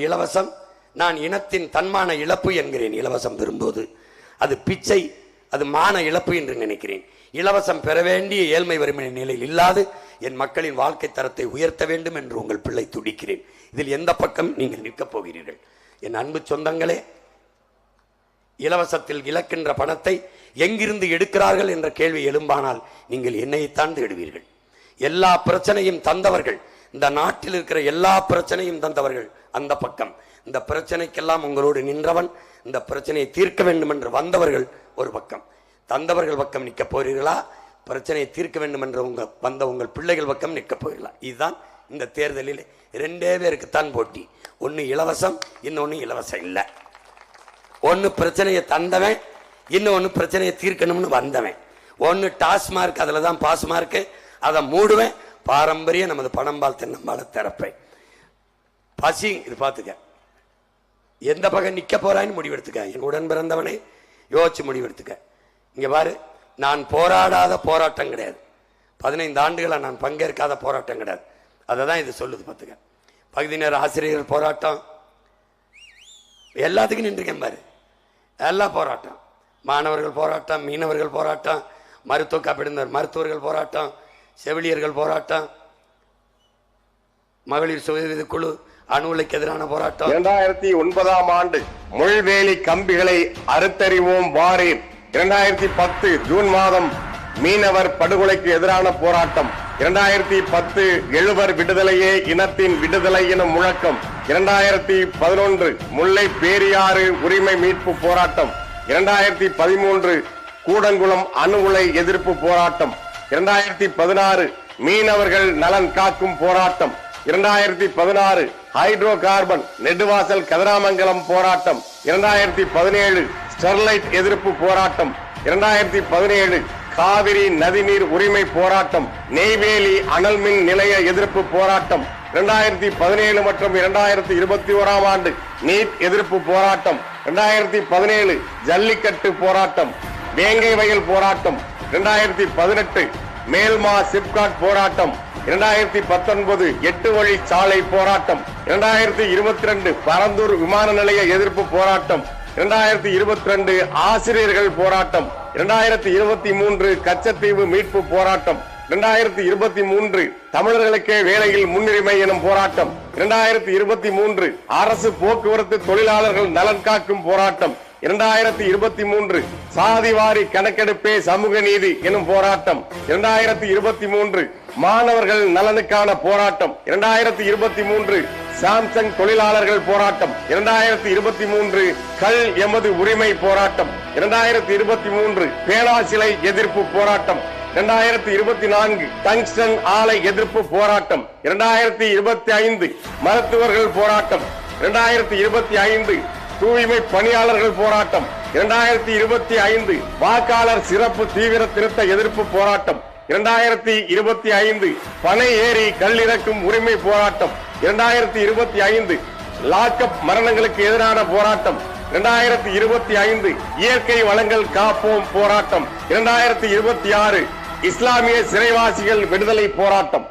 இலவசம் நான் இனத்தின் தன்மான இழப்பு என்கிறேன். இலவசம் பெறும்போது அது பிச்சை, அது மான இழப்பு என்று நினைக்கிறேன். இலவசம் பெற வேண்டிய ஏழ்மை வறுமை நிலையில் இல்லாது என் மக்களின் வாழ்க்கை தரத்தை உயர்த்த வேண்டும் என்று உங்கள் பிள்ளை துடிக்கிறேன். இதில் எந்த பக்கம் நீங்கள் நிற்கப் போகிறீர்கள்? என் அன்பு சொந்தங்களே, இலவசத்தில் இழக்கின்ற பணத்தை எங்கிருந்து எடுக்கிறார்கள் என்ற கேள்வி எழும்பானால் நீங்கள் என்னைத்தான் தேடுவீர்கள். எல்லா பிரச்சனையும் தந்தவர்கள், இந்த நாட்டில் இருக்கிற எல்லா பிரச்சனையும் தந்தவர்கள் அந்த பக்கம். இந்த பிரச்சனைக்கெல்லாம் உங்களோடு நின்றவன், இந்த பிரச்சனையை தீர்க்க வேண்டும் என்று வந்தவர்கள் ஒரு பக்கம். தந்தவர்கள் பக்கம் நிற்க போகிறீர்களா? பிரச்சனையை தீர்க்க வேண்டும் என்று வந்த உங்கள் பிள்ளைகள் பக்கம் நிற்க போகிறீர்களா? இதுதான் இந்த தேர்தலில் ரெண்டே பேருக்குத்தான் போட்டி. ஒன்று இலவசம், இன்னொன்று இலவசம் இல்லை. ஒன்று பிரச்சனையை தந்தவன், இன்னொன்று பிரச்சனையை தீர்க்கணும்னு வந்தவன். ஒன்று டாஸ்மார்க், அதில் தான் பாஸ் மார்க்கு, அதை மூடுவேன். பாரம்பரிய நமது பணம்பால் தென்னம்பால திறப்பேன். பசி இது பார்த்துக்க, எந்த பக்கம் நிற்க போறான்னு முடிவெடுத்துக்க. என் உடன் பிறந்தவனே யோசிச்சு முடிவெடுத்துக்க. இங்க பாரு, நான் போராடாத போராட்டம் கிடையாது. 15 ஆண்டுகளை நான் பங்கேற்காத போராட்டம் கிடையாது. அதை தான் இது சொல்லுது பார்த்துக்க. பகுதி நேர ஆசிரியர்கள் போராட்டம், எல்லாத்துக்கும் நின்றுக்கேன் பாரு. எல்லா போராட்டம், மாணவர்கள் போராட்டம், மீனவர்கள் போராட்டம், மருத்துவ காப்பீடு மருத்துவர்கள் போராட்டம், செவிலியர்கள் போராட்டம், மகளிர் சுயவித குழு, அணு உலைக்கு எதிரான போராட்டம். 2009ஆம் ஆண்டு முள்வேலி கம்பிகளை அறுத்தறிவோம் வாரீர். 2010 ஜூன் மாதம் மீனவர் படுகொலைக்கு எதிரான போராட்டம். 2010 எழுவர் விடுதலையே இனத்தின் விடுதலை எனும் முழக்கம். 2011 முல்லை பேரியாறு உரிமை மீட்பு போராட்டம். 2013 கூடங்குளம் அணு உலை எதிர்ப்பு போராட்டம். 2016 மீனவர்கள் நலன் காக்கும் போராட்டம். 2016 ஹைட்ரோ கார்பன் நெடுவாசல் கதிராமங்கலம் போராட்டம். 2017 ஸ்டெர்லைட் எதிர்ப்பு போராட்டம். 2017 காவிரி நதிநீர் உரிமை போராட்டம். நெய்வேலி அனல் மின் நிலைய எதிர்ப்பு போராட்டம். 2017 மற்றும் 2021ஆம் ஆண்டு நீட் எதிர்ப்பு போராட்டம். 2017 ஜல்லிக்கட்டு போராட்டம், வேங்கை வயல் போராட்டம். 2018 மேல்மா சிப்காட் போராட்டம். 2019 8 வழி சாலை போராட்டம். 2022 பரந்தூர் விமான நிலைய எதிர்ப்பு போராட்டம். 2022 ஆசிரியர்கள் போராட்டம். 2023 கச்சத்தீவு மீட்பு போராட்டம். 2023 தமிழர்களுக்கே வேலையில் முன்னுரிமை எனும் போராட்டம். 2023 அரசு போக்குவரத்து தொழிலாளர்கள் நலன் காக்கும் போராட்டம். 2023 சாதிவாரி கணக்கெடுப்பே சமூக நீதி எனும் போராட்டம். 2023 மாணவர்கள் நலனுக்கான போராட்டம். 2023 சாம்சங் தொழிலாளர்கள் போராட்டம். 2023 கல் எமது உரிமை போராட்டம். 2023 பேனா சிலை எதிர்ப்பு போராட்டம். 2024 டங்ஸ்டன் ஆலை எதிர்ப்பு போராட்டம். 2025 மருத்துவர்கள் போராட்டம். 2025 தூய்மை பணியாளர்கள் போராட்டம். 2025 வாக்காளர் சிறப்பு தீவிர திருத்த எதிர்ப்பு போராட்டம். 2025 பனை ஏறி கல்லிறக்கும் உரிமை போராட்டம். 2025 லாக்அப் மரணங்களுக்கு எதிரான போராட்டம். 2025 இயற்கை வளங்கள் காப்போம் போராட்டம். 2026 இஸ்லாமிய சிறைவாசிகள் விடுதலை போராட்டம்.